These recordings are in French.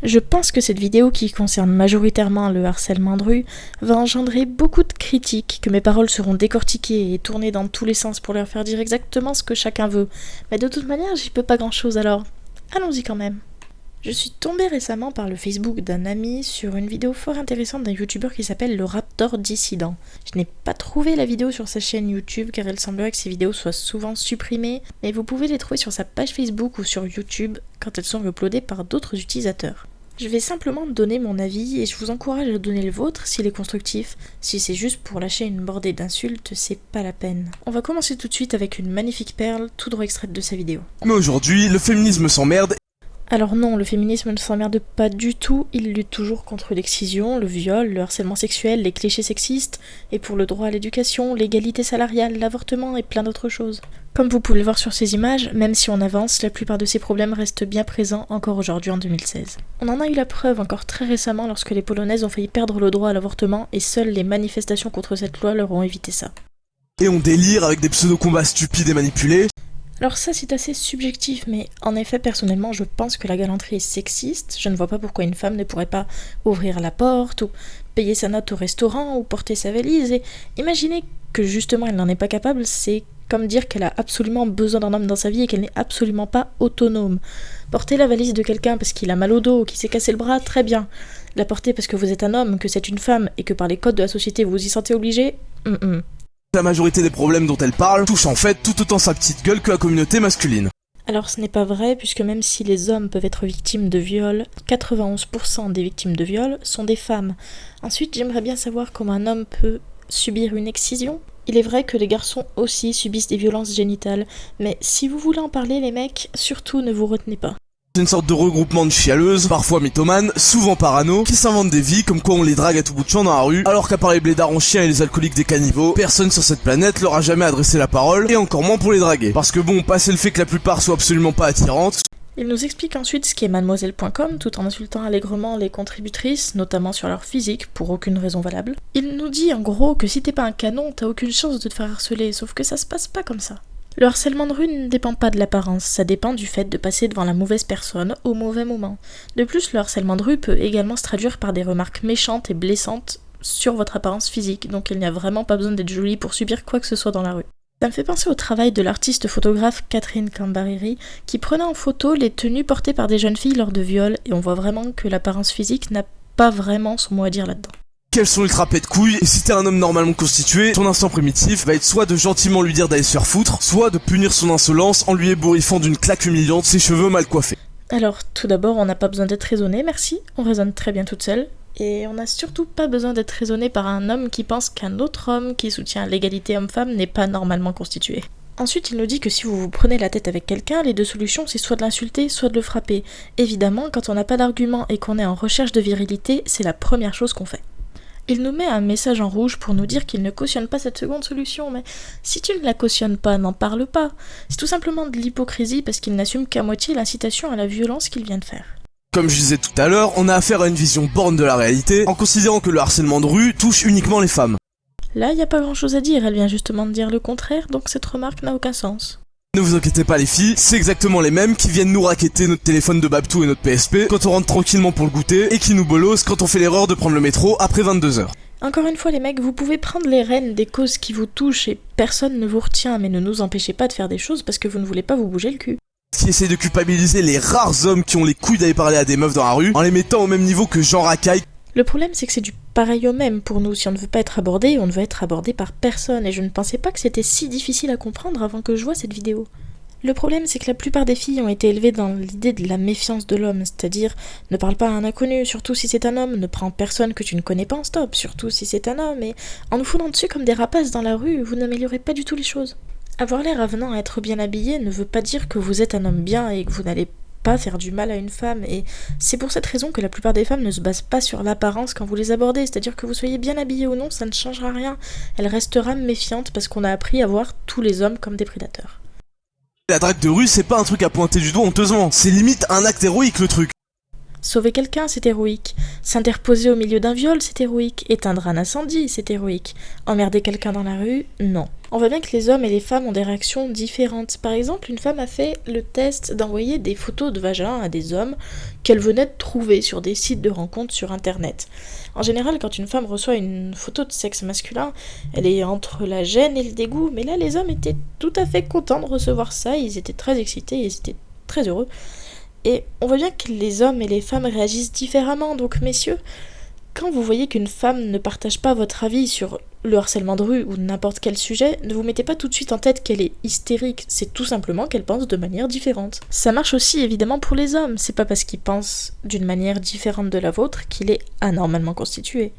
Je pense que cette vidéo, qui concerne majoritairement le harcèlement de rue, va engendrer beaucoup de critiques, que mes paroles seront décortiquées et tournées dans tous les sens pour leur faire dire exactement ce que chacun veut. Mais de toute manière, j'y peux pas grand-chose, alors allons-y quand même. Je suis tombée récemment par le Facebook d'un ami sur une vidéo fort intéressante d'un youtubeur qui s'appelle le Raptor Dissident. Je n'ai pas trouvé la vidéo sur sa chaîne YouTube car il semblerait que ces vidéos soient souvent supprimées, mais vous pouvez les trouver sur sa page Facebook ou sur YouTube quand elles sont uploadées par d'autres utilisateurs. Je vais simplement donner mon avis et je vous encourage à donner le vôtre s'il est constructif. Si c'est juste pour lâcher une bordée d'insultes, c'est pas la peine. On va commencer tout de suite avec une magnifique perle tout droit extraite de sa vidéo. Mais aujourd'hui, le féminisme s'emmerde. Alors non, le féminisme ne s'emmerde pas du tout, il lutte toujours contre l'excision, le viol, le harcèlement sexuel, les clichés sexistes, et pour le droit à l'éducation, l'égalité salariale, l'avortement et plein d'autres choses. Comme vous pouvez le voir sur ces images, même si on avance, la plupart de ces problèmes restent bien présents encore aujourd'hui en 2016. On en a eu la preuve encore très récemment lorsque les Polonaises ont failli perdre le droit à l'avortement et seules les manifestations contre cette loi leur ont évité ça. Et on délire avec des pseudo-combats stupides et manipulés. Alors ça c'est assez subjectif, mais en effet personnellement je pense que la galanterie est sexiste. Je ne vois pas pourquoi une femme ne pourrait pas ouvrir la porte, ou payer sa note au restaurant, ou porter sa valise, et imaginer que justement elle n'en est pas capable, c'est comme dire qu'elle a absolument besoin d'un homme dans sa vie et qu'elle n'est absolument pas autonome. Porter la valise de quelqu'un parce qu'il a mal au dos, qu'il s'est cassé le bras, très bien. La porter parce que vous êtes un homme, que c'est une femme, et que par les codes de la société vous vous y sentez obligé, La majorité des problèmes dont elle parle touchent en fait tout autant sa petite gueule que la communauté masculine. Alors ce n'est pas vrai, puisque même si les hommes peuvent être victimes de viol, 91% des victimes de viol sont des femmes. Ensuite, j'aimerais bien savoir comment un homme peut subir une excision. Il est vrai que les garçons aussi subissent des violences génitales, mais si vous voulez en parler les mecs, surtout ne vous retenez pas. C'est une sorte de regroupement de chialeuses, parfois mythomanes, souvent parano, qui s'inventent des vies comme quoi on les drague à tout bout de champ dans la rue, alors qu'à part les blédards en chiens et les alcooliques des caniveaux, personne sur cette planète leur a jamais adressé la parole, et encore moins pour les draguer. Parce que bon, passer le fait que la plupart soient absolument pas attirantes. Il nous explique ensuite ce qu'est mademoiselle.com tout en insultant allègrement les contributrices, notamment sur leur physique, pour aucune raison valable. Il nous dit en gros que si t'es pas un canon, t'as aucune chance de te faire harceler, sauf que ça se passe pas comme ça. Le harcèlement de rue ne dépend pas de l'apparence, ça dépend du fait de passer devant la mauvaise personne au mauvais moment. De plus, le harcèlement de rue peut également se traduire par des remarques méchantes et blessantes sur votre apparence physique, donc il n'y a vraiment pas besoin d'être jolie pour subir quoi que ce soit dans la rue. Ça me fait penser au travail de l'artiste photographe Catherine Cambareri, qui prenait en photo les tenues portées par des jeunes filles lors de viols, et on voit vraiment que l'apparence physique n'a pas vraiment son mot à dire là-dedans. Qu'elles sont ultra pète couilles, et si t'es un homme normalement constitué, ton instinct primitif va être soit de gentiment lui dire d'aller se faire foutre, soit de punir son insolence en lui ébouriffant d'une claque humiliante ses cheveux mal coiffés. Alors, tout d'abord, on n'a pas besoin d'être raisonné, merci, on raisonne très bien toute seule, et on n'a surtout pas besoin d'être raisonné par un homme qui pense qu'un autre homme qui soutient l'égalité homme-femme n'est pas normalement constitué. Ensuite, il nous dit que si vous vous prenez la tête avec quelqu'un, les deux solutions, c'est soit de l'insulter, soit de le frapper. Évidemment, quand on n'a pas d'argument et qu'on est en recherche de virilité, c'est la première chose qu'on fait. Il nous met un message en rouge pour nous dire qu'il ne cautionne pas cette seconde solution, mais si tu ne la cautionnes pas, n'en parle pas. C'est tout simplement de l'hypocrisie parce qu'il n'assume qu'à moitié l'incitation à la violence qu'il vient de faire. Comme je disais tout à l'heure, on a affaire à une vision borne de la réalité, en considérant que le harcèlement de rue touche uniquement les femmes. Là, y a pas grand chose à dire, elle vient justement de dire le contraire, donc cette remarque n'a aucun sens. Ne vous inquiétez pas les filles, c'est exactement les mêmes qui viennent nous raqueter notre téléphone de Babtou et notre PSP quand on rentre tranquillement pour le goûter et qui nous bolossent quand on fait l'erreur de prendre le métro après 22h. Encore une fois les mecs, vous pouvez prendre les rênes des causes qui vous touchent et personne ne vous retient, mais ne nous empêchez pas de faire des choses parce que vous ne voulez pas vous bouger le cul. Qui essaie de culpabiliser les rares hommes qui ont les couilles d'aller parler à des meufs dans la rue en les mettant au même niveau que Jean Racaille. Le problème c'est que c'est du pareil au même pour nous, si on ne veut pas être abordé, on ne veut être abordé par personne et je ne pensais pas que c'était si difficile à comprendre avant que je vois cette vidéo. Le problème c'est que la plupart des filles ont été élevées dans l'idée de la méfiance de l'homme, c'est-à-dire ne parle pas à un inconnu, surtout si c'est un homme, ne prends personne que tu ne connais pas en stop, surtout si c'est un homme, et en nous foutant dessus comme des rapaces dans la rue, vous n'améliorez pas du tout les choses. Avoir l'air avenant à être bien habillé ne veut pas dire que vous êtes un homme bien et que vous n'allez pas faire du mal à une femme, et c'est pour cette raison que la plupart des femmes ne se basent pas sur l'apparence quand vous les abordez, c'est-à-dire que vous soyez bien habillé ou non, ça ne changera rien, elle restera méfiante parce qu'on a appris à voir tous les hommes comme des prédateurs. La drague de rue, c'est pas un truc à pointer du doigt honteusement, c'est limite un acte héroïque le truc. Sauver quelqu'un, c'est héroïque. S'interposer au milieu d'un viol, c'est héroïque. Éteindre un incendie, c'est héroïque. Emmerder quelqu'un dans la rue, non. On voit bien que les hommes et les femmes ont des réactions différentes. Par exemple, une femme a fait le test d'envoyer des photos de vagin à des hommes qu'elle venait de trouver sur des sites de rencontres sur internet. En général, quand une femme reçoit une photo de sexe masculin, elle est entre la gêne et le dégoût, mais là les hommes étaient tout à fait contents de recevoir ça, ils étaient très excités, ils étaient très heureux. Et on voit bien que les hommes et les femmes réagissent différemment, donc messieurs, quand vous voyez qu'une femme ne partage pas votre avis sur le harcèlement de rue ou n'importe quel sujet, ne vous mettez pas tout de suite en tête qu'elle est hystérique, c'est tout simplement qu'elle pense de manière différente. Ça marche aussi évidemment pour les hommes, c'est pas parce qu'ils pensent d'une manière différente de la vôtre qu'il est anormalement constitué.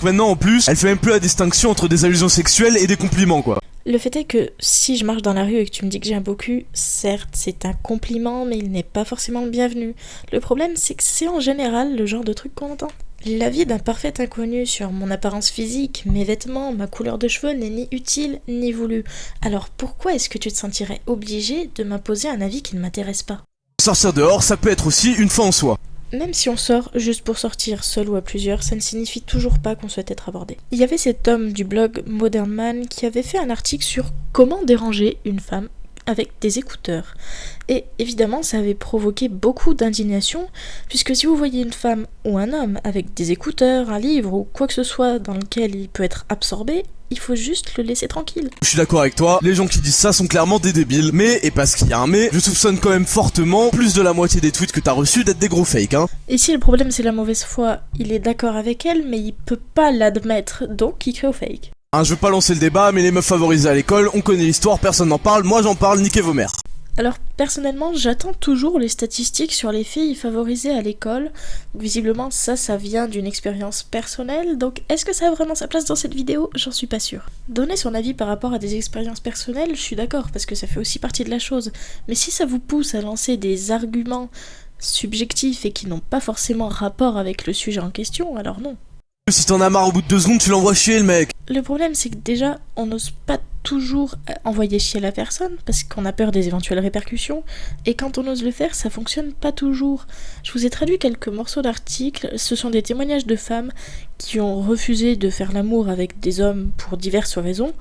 Maintenant en plus, elle fait même plus la distinction entre des allusions sexuelles et des compliments quoi. Le fait est que si je marche dans la rue et que tu me dis que j'ai un beau cul, certes c'est un compliment mais il n'est pas forcément le bienvenu. Le problème c'est que c'est en général le genre de truc qu'on entend. L'avis d'un parfait inconnu sur mon apparence physique, mes vêtements, ma couleur de cheveux n'est ni utile ni voulu. Alors pourquoi est-ce que tu te sentirais obligé de m'imposer un avis qui ne m'intéresse pas ? Sortir dehors, ça peut être aussi une fin en soi. Même si on sort juste pour sortir seul ou à plusieurs, ça ne signifie toujours pas qu'on souhaite être abordé. Il y avait cet homme du blog Modern Man qui avait fait un article sur comment déranger une femme avec des écouteurs. Et évidemment, ça avait provoqué beaucoup d'indignation, puisque si vous voyez une femme ou un homme avec des écouteurs, un livre ou quoi que ce soit dans lequel il peut être absorbé, il faut juste le laisser tranquille. Je suis d'accord avec toi, les gens qui disent ça sont clairement des débiles, mais, et parce qu'il y a un mais, je soupçonne quand même fortement plus de la moitié des tweets que t'as reçus d'être des gros fakes, hein. Et si le problème c'est la mauvaise foi, il est d'accord avec elle, mais il peut pas l'admettre, donc il crée au fake. Je veux pas lancer le débat, mais les meufs favorisées à l'école, on connaît l'histoire, personne n'en parle, moi j'en parle, niquez vos mères. Alors personnellement, j'attends toujours les statistiques sur les filles favorisées à l'école. Visiblement ça vient d'une expérience personnelle, donc est-ce que ça a vraiment sa place dans cette vidéo ? J'en suis pas sûre. Donner son avis par rapport à des expériences personnelles, je suis d'accord, parce que ça fait aussi partie de la chose. Mais si ça vous pousse à lancer des arguments subjectifs et qui n'ont pas forcément rapport avec le sujet en question, alors non. Si t'en as marre au bout de 2 secondes, tu l'envoies chier le mec. Le problème c'est que déjà, on n'ose pas toujours envoyer chier la personne parce qu'on a peur des éventuelles répercussions, et quand on ose le faire, ça fonctionne pas toujours. Je vous ai traduit quelques morceaux d'articles, ce sont des témoignages de femmes qui ont refusé de faire l'amour avec des hommes pour diverses raisons,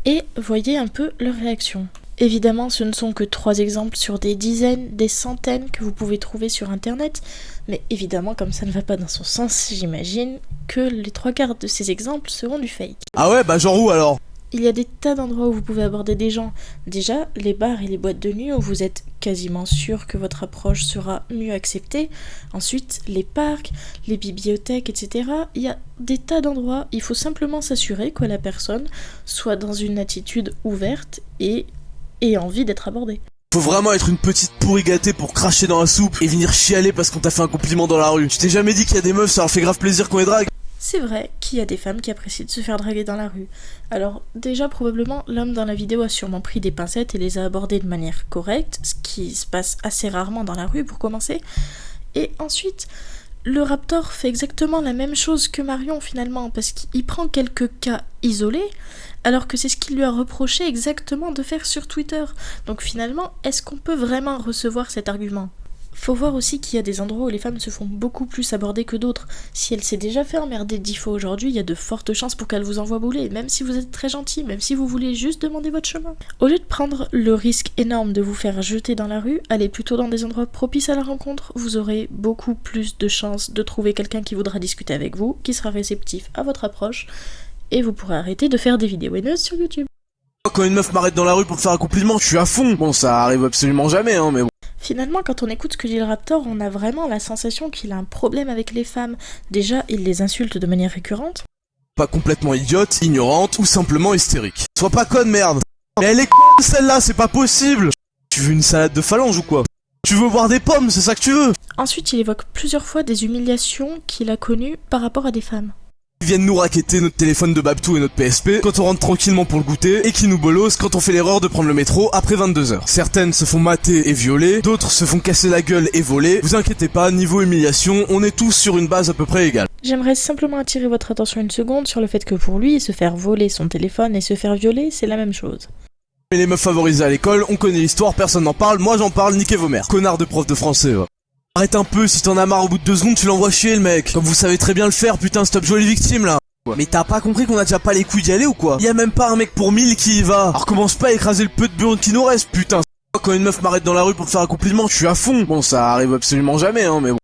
et voyez un peu leur réaction. Évidemment, ce ne sont que 3 exemples sur des dizaines, des centaines que vous pouvez trouver sur internet, mais évidemment, comme ça ne va pas dans son sens, j'imagine que les 3/4 de ces exemples seront du fake. Ah ouais, bah genre où alors ? Il y a des tas d'endroits où vous pouvez aborder des gens. Déjà, les bars et les boîtes de nuit où vous êtes quasiment sûr que votre approche sera mieux acceptée. Ensuite, les parcs, les bibliothèques, etc. Il y a des tas d'endroits. Il faut simplement s'assurer que la personne soit dans une attitude ouverte et ait envie d'être abordée. Faut vraiment être une petite pourri gâtée pour cracher dans la soupe et venir chialer parce qu'on t'a fait un compliment dans la rue. Tu t'es jamais dit qu'il y a des meufs, ça leur fait grave plaisir qu'on les drague ? C'est vrai qu'il y a des femmes qui apprécient de se faire draguer dans la rue. Alors déjà probablement l'homme dans la vidéo a sûrement pris des pincettes et les a abordées de manière correcte, ce qui se passe assez rarement dans la rue pour commencer. Et ensuite, le Raptor fait exactement la même chose que Marion finalement, parce qu'il prend quelques cas isolés, alors que c'est ce qu'il lui a reproché exactement de faire sur Twitter. Donc finalement, est-ce qu'on peut vraiment recevoir cet argument ? Faut voir aussi qu'il y a des endroits où les femmes se font beaucoup plus aborder que d'autres. Si elle s'est déjà fait emmerder 10 fois aujourd'hui, il y a de fortes chances pour qu'elle vous envoie bouler, même si vous êtes très gentil, même si vous voulez juste demander votre chemin. Au lieu de prendre le risque énorme de vous faire jeter dans la rue, allez plutôt dans des endroits propices à la rencontre. Vous aurez beaucoup plus de chances de trouver quelqu'un qui voudra discuter avec vous, qui sera réceptif à votre approche, et vous pourrez arrêter de faire des vidéos haineuses sur YouTube. Quand une meuf m'arrête dans la rue pour me faire un compliment, je suis à fond. Bon, ça arrive absolument jamais, hein, mais bon. Finalement, quand on écoute ce que dit le Raptor, on a vraiment la sensation qu'il a un problème avec les femmes. Déjà, il les insulte de manière récurrente. Pas complètement idiote, ignorante ou simplement hystérique. Sois pas conne, merde. Mais elle est conne celle-là, c'est pas possible. Tu veux une salade de phalange ou quoi ? Tu veux boire des pommes, c'est ça que tu veux ? Ensuite, il évoque plusieurs fois des humiliations qu'il a connues par rapport à des femmes. Ils viennent nous raqueter notre téléphone de Babtou et notre PSP quand on rentre tranquillement pour le goûter et qui nous bolossent quand on fait l'erreur de prendre le métro après 22h. Certaines se font mater et violer, d'autres se font casser la gueule et voler. Vous inquiétez pas, niveau humiliation, on est tous sur une base à peu près égale. J'aimerais simplement attirer votre attention une seconde sur le fait que pour lui, se faire voler son téléphone et se faire violer, c'est la même chose. Mais les meufs favorisées à l'école, on connaît l'histoire, personne n'en parle, moi j'en parle, niquez vos mères. Connard de prof de français, va. Arrête un peu, si t'en as marre au bout de 2 secondes, tu l'envoies chier le mec. Comme vous savez très bien le faire, putain, stop jouer les victimes là. Mais t'as pas compris qu'on a déjà pas les couilles d'y aller ou quoi? Y a même pas un mec pour 1000 qui y va. Alors commence pas à écraser le peu de burnes qui nous reste, putain. Quand une meuf m'arrête dans la rue pour faire un compliment, je suis à fond. Bon, ça arrive absolument jamais, hein, mais bon.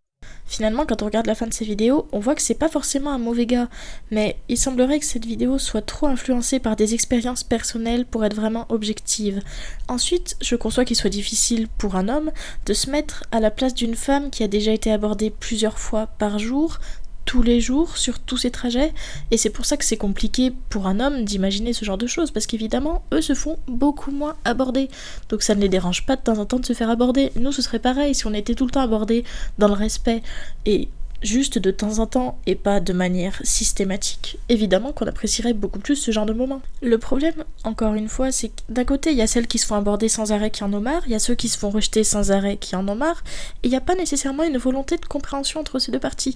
Finalement, quand on regarde la fin de ces vidéos, on voit que c'est pas forcément un mauvais gars, mais il semblerait que cette vidéo soit trop influencée par des expériences personnelles pour être vraiment objective. Ensuite, je conçois qu'il soit difficile pour un homme de se mettre à la place d'une femme qui a déjà été abordée plusieurs fois par jour, tous les jours, sur tous ces trajets, et c'est pour ça que c'est compliqué pour un homme d'imaginer ce genre de choses, parce qu'évidemment, eux se font beaucoup moins aborder, donc ça ne les dérange pas de temps en temps de se faire aborder. Nous, ce serait pareil, si on était tout le temps abordés dans le respect, et juste de temps en temps, et pas de manière systématique, évidemment qu'on apprécierait beaucoup plus ce genre de moment. Le problème, encore une fois, c'est que d'un côté, il y a celles qui se font aborder sans arrêt qui en ont marre, il y a ceux qui se font rejeter sans arrêt qui en ont marre, et il n'y a pas nécessairement une volonté de compréhension entre ces deux parties.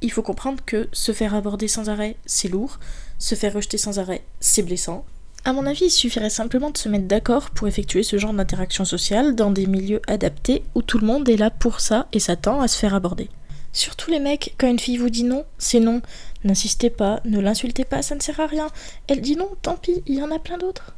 Il faut comprendre que se faire aborder sans arrêt, c'est lourd, se faire rejeter sans arrêt, c'est blessant. À mon avis, il suffirait simplement de se mettre d'accord pour effectuer ce genre d'interaction sociale dans des milieux adaptés où tout le monde est là pour ça et s'attend à se faire aborder. Surtout les mecs, quand une fille vous dit non, c'est non. N'insistez pas, ne l'insultez pas, ça ne sert à rien. Elle dit non, tant pis, il y en a plein d'autres.